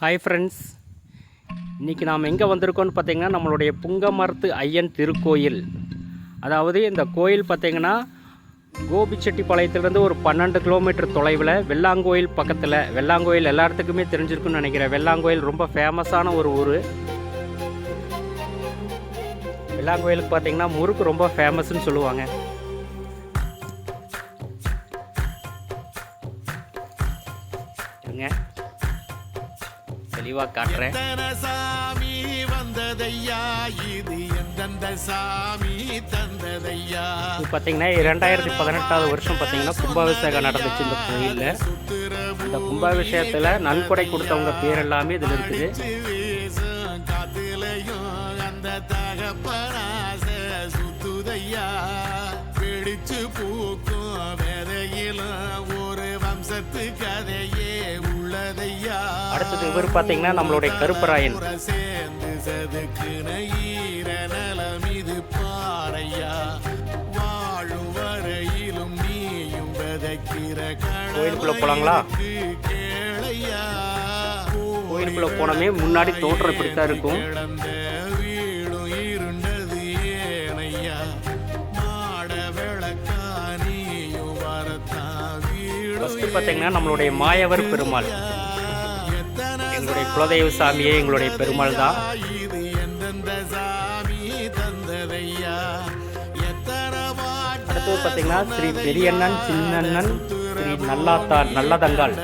Hi friends, இன்றைக்கி நாம் எங்கே வந்திருக்கோம்னு பார்த்திங்கன்னா நம்மளுடைய புங்கமரத்து ஐயன் திருக்கோயில். அதாவது இந்த கோயில் பார்த்திங்கன்னா கோபிச்செட்டிப்பாளையத்துலேருந்து ஒரு 12 கிலோமீட்டர் தொலைவில் வெள்ளாங்கோயில் பக்கத்தில். வெள்ளாங்கோயில் எல்லா இடத்துக்குமே தெரிஞ்சிருக்குன்னு நினைக்கிறேன். வெள்ளாங்கோயில் ரொம்ப ஃபேமஸான ஒரு ஊர். வெள்ளாங்கோயிலுக்கு பார்த்திங்கன்னா முறுக்கு ரொம்ப ஃபேமஸ்ன்னு சொல்லுவாங்க. தெளிவாக காட்டுறேன். இது பார்த்தீங்கன்னா 2018 வருஷம் பார்த்தீங்கன்னா கும்பாபிஷேகம் நடந்துச்சு இந்த கோயிலில். இந்த கும்பாபிஷேகத்தில் நன்கொடை கொடுத்தவங்க பேர் எல்லாமே இதில் இருக்குது. அடுத்தது இவர் பார்த்தீங்கன்னா நம்மளுடைய கருப்பராயன். கோயிலுக்குள்ள போலாங்களா? கோயிலுக்குள்ள போனமே முன்னாடி தோற்றம் இப்படித்தான் இருக்கும். பார்த்தீங்கன்னா நம்மளுடைய மாயவர் பெருமாள், எங்களுடைய குலதெய்வ சாமியே எங்களுடைய பெருமாள் தான். அடுத்தது பார்த்தீங்கன்னா ஸ்ரீ பெரியண்ணன், சின்னண்ணன், ஸ்ரீ நல்லதங்காள்.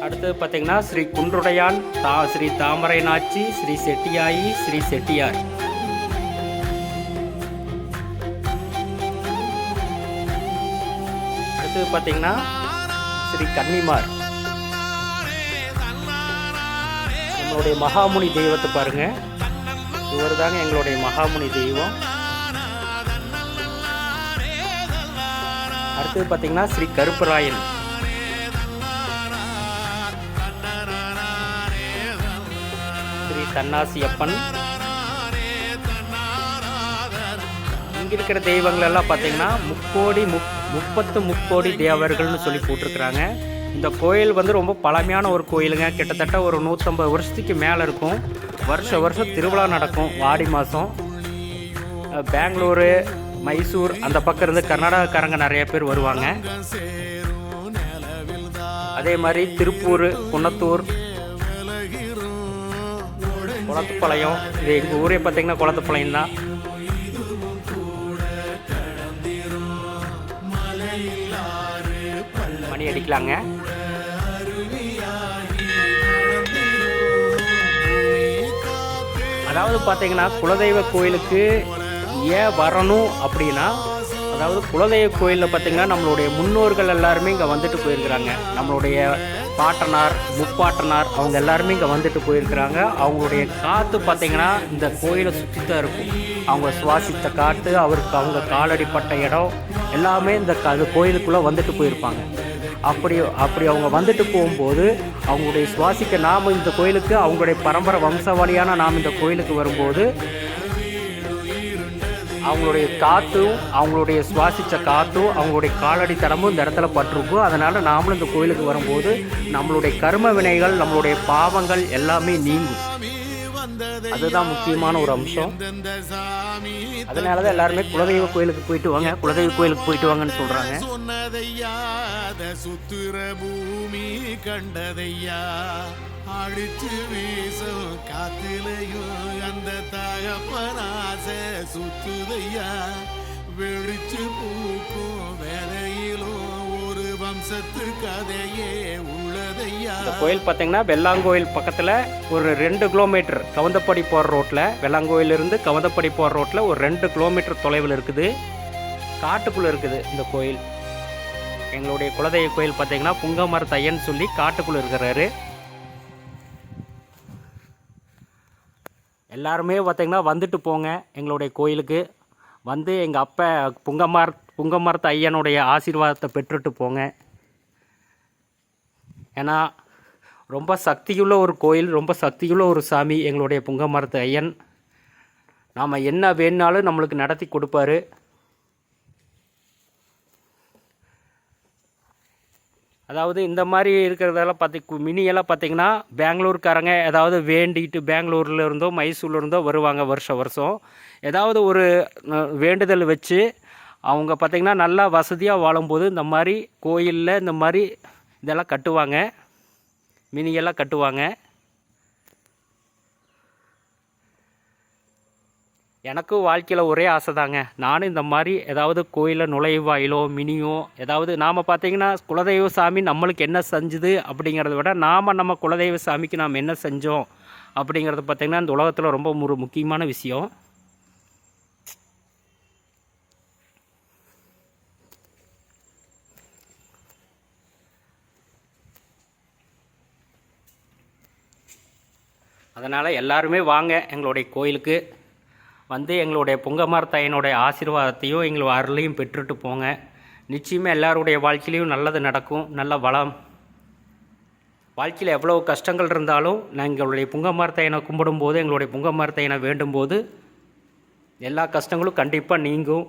அடுத்தது பார்த்தீங்கன்னா ஸ்ரீ குன்றுடையான், ஸ்ரீ தாமரை நாச்சி, ஸ்ரீ செட்டியாயி, ஸ்ரீ செட்டியார். அடுத்தது பார்த்தீங்கன்னா ஸ்ரீ கன்னிமார். நம்மளுடைய மகாமுனி தெய்வத்தை பாருங்க, இவர் தாங்க எங்களுடைய மகாமுனி தெய்வம். அடுத்தது பார்த்தீங்கன்னா ஸ்ரீ கருப்பராயன். ஸ்ரீ தன்னாசியப்பன். இங்கே இருக்கிற தெய்வங்கள் எல்லாம் பார்த்தீங்கன்னா 30 தேவர்கள்னு சொல்லி போட்டிருக்கிறாங்க. இந்த கோயில் வந்து ரொம்ப பழமையான ஒரு கோயிலுங்க. கிட்டத்தட்ட ஒரு 150 வருஷத்துக்கு மேலே இருக்கும். வருஷம் திருவிழா நடக்கும் ஆடி மாதம். பெங்களூரு, மைசூர் அந்த பக்கம் இருந்து கர்நாடகக்காரங்க நிறைய பேர் வருவாங்க. அதே மாதிரி திருப்பூர், குன்னத்தூர், குளத்துப்பாளையம். இது எங்கள் ஊரே பார்த்திங்கன்னா குளத்துப்பாளையம் தான். மணி அடிக்கலாங்க. அதாவது பார்த்தீங்கன்னா குலதெய்வ கோயிலுக்கு ஏன் வரணும் அப்படின்னா, அதாவது குலதெய்வ கோயிலில் பார்த்தீங்கன்னா நம்மளுடைய முன்னோர்கள் எல்லாருமே இங்கே வந்துட்டு போயிருக்கிறாங்க. நம்மளுடைய பாட்டனார், முப்பாட்டனார் அவங்க எல்லாருமே இங்கே வந்துட்டு போயிருக்கிறாங்க. அவங்களுடைய காற்று பார்த்தீங்கன்னா இந்த கோயிலை சுற்றி தான் இருக்கும். அவங்க சுவாசித்த காற்று, அவங்க காலடிப்பட்ட இடம் எல்லாமே இந்த கோயிலுக்குள்ளே வந்துட்டு போயிருப்பாங்க. அப்படி அவங்க வந்துட்டு போகும்போது அவங்களுடைய சுவாசிக்க நாம் இந்த கோயிலுக்கு, அவங்களுடைய பரம்பரை வம்சவாளியான நாம் இந்த கோயிலுக்கு வரும்போது அவங்களுடைய காற்றும், அவங்களுடைய சுவாசித்த காற்றும், அவங்களுடைய காலடி தடமும் இந்த இடத்துல பட்டிருக்கும். அதனால் நாமளும் இந்த கோயிலுக்கு வரும்போது நம்மளுடைய கர்ம வினைகள், நம்மளுடைய பாவங்கள் எல்லாமே நீங்கும். அதுதான் முக்கியமான ஒரு அம்சம். அதனால தான் எல்லாருமே குலதெய்வ கோயிலுக்கு போயிட்டு வாங்க, குலதெய்வ கோயிலுக்கு போயிட்டு வாங்கன்னு சொல்கிறாங்க. சுத்துற பூமி கண்டதையா, அடிச்சு வீசும் காத்திலையும் அந்த தகப்பனாச சுத்துதையா, வெளிச்சு பூக்கும் வேலையிலும் ஒரு வம்சத்து கதையே உள்ளதையா. இந்த கோயில் பார்த்தீங்கன்னா வெள்ளாங்கோயில் பக்கத்தில் ஒரு 2 கிலோமீட்டர் கவுந்தப்படி போகிற ரோட்டில், வெள்ளாங்கோயிலிருந்து கவுந்தப்படி போகிற ரோட்டில் ஒரு 2 கிலோமீட்டர் தொலைவில் இருக்குது. காட்டுக்குள்ளே இருக்குது இந்த கோயில். எங்களுடைய குலதெய்வ கோயில் பார்த்தீங்கன்னா புங்கமரத்து ஐயன் சொல்லி காட்டுக்குள்ளே இருக்கிறாரு. எல்லாருமே பார்த்தீங்கன்னா வந்துட்டு போங்க எங்களுடைய கோயிலுக்கு. வந்து எங்கள் அப்பா புங்கமரத்து ஐயனுடைய ஆசீர்வாதத்தை பெற்றுட்டு போங்க. ஏன்னா ரொம்ப சக்தியுள்ள ஒரு கோயில், ரொம்ப சக்தியுள்ள ஒரு சாமி எங்களுடைய புங்கமரத்து ஐயன். நாம் என்ன வேணுனாலும் நம்மளுக்கு நடத்தி கொடுப்பாரு. அதாவது இந்த மாதிரி இருக்கிறதெல்லாம் மினியெல்லாம் பார்த்திங்கன்னா பெங்களூர்காரங்க ஏதாவது வேண்டிட்டு பெங்களூரில் இருந்தோ மைசூரில் இருந்தோ வருவாங்க வருஷம் ஏதாவது ஒரு வேண்டுதல் வச்சு அவங்க பார்த்திங்கன்னா நல்லா வசதியாக வாழும்போது இந்த மாதிரி கோயிலில் இந்த மாதிரி இதெல்லாம் கட்டுவாங்க, மினியெல்லாம் கட்டுவாங்க. எனக்கும் வாழ்க்கையில் ஒரே ஆசை தாங்க, நானும் இந்த மாதிரி ஏதாவது கோயிலில் நுழைவாயிலோ மினியோ ஏதாவது நாம் பார்த்திங்கன்னா குலதெய்வ சாமி நம்மளுக்கு என்ன செஞ்சுது அப்படிங்கிறத விட நாம் நம்ம குலதெய்வ சாமிக்கு நாம் என்ன செஞ்சோம் அப்படிங்கிறது பார்த்திங்கன்னா இந்த உலகத்தில் ரொம்ப ஒரு முக்கியமான விஷயம். அதனால் எல்லாருமே வாங்க எங்களுடைய கோயிலுக்கு வந்து எங்களுடைய புங்கமார் தாயினுடைய ஆசீர்வாதத்தையும் எங்களுடைய அருளையும் பெற்றுட்டு போங்க. நிச்சயமாக எல்லாருடைய வாழ்க்கையிலையும் நல்லது நடக்கும், நல்ல வளம். வாழ்க்கையில் எவ்வளோ கஷ்டங்கள் இருந்தாலும் எங்களுடைய புங்கமார் தாயினை கும்பிடும்போது, எங்களுடைய புங்கமார் தாயினை வேண்டும்போது எல்லா கஷ்டங்களும் கண்டிப்பாக நீங்கும்.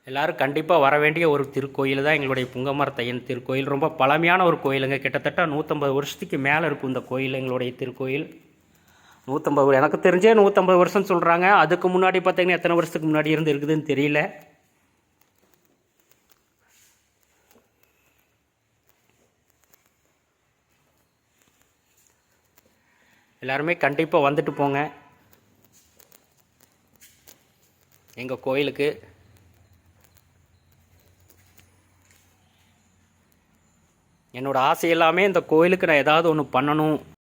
எல்லோரும் கண்டிப்பாக வர வேண்டிய ஒரு திருக்கோயில் தான் எங்களுடைய புங்கமார் தையன் திருக்கோயில். ரொம்ப பழமையான ஒரு கோயிலுங்க, கிட்டத்தட்ட 150 வருஷத்துக்கு மேலே இருக்கும் இந்த கோயில். எங்களுடைய திருக்கோயில் 150, எனக்கு தெரிஞ்சே 150 வருஷம் சொல்கிறாங்க. அதுக்கு முன்னாடி பார்த்திங்கன்னா எத்தனை வருஷத்துக்கு முன்னாடி இருந்து இருக்குதுன்னு தெரியல. எல்லாருமே கண்டிப்பாக வந்துட்டு போங்க எங்கள் கோயிலுக்கு. என்னோடய ஆசை எல்லாமே இந்த கோயிலுக்கு நான் ஏதாவது ஒன்று பண்ணணும்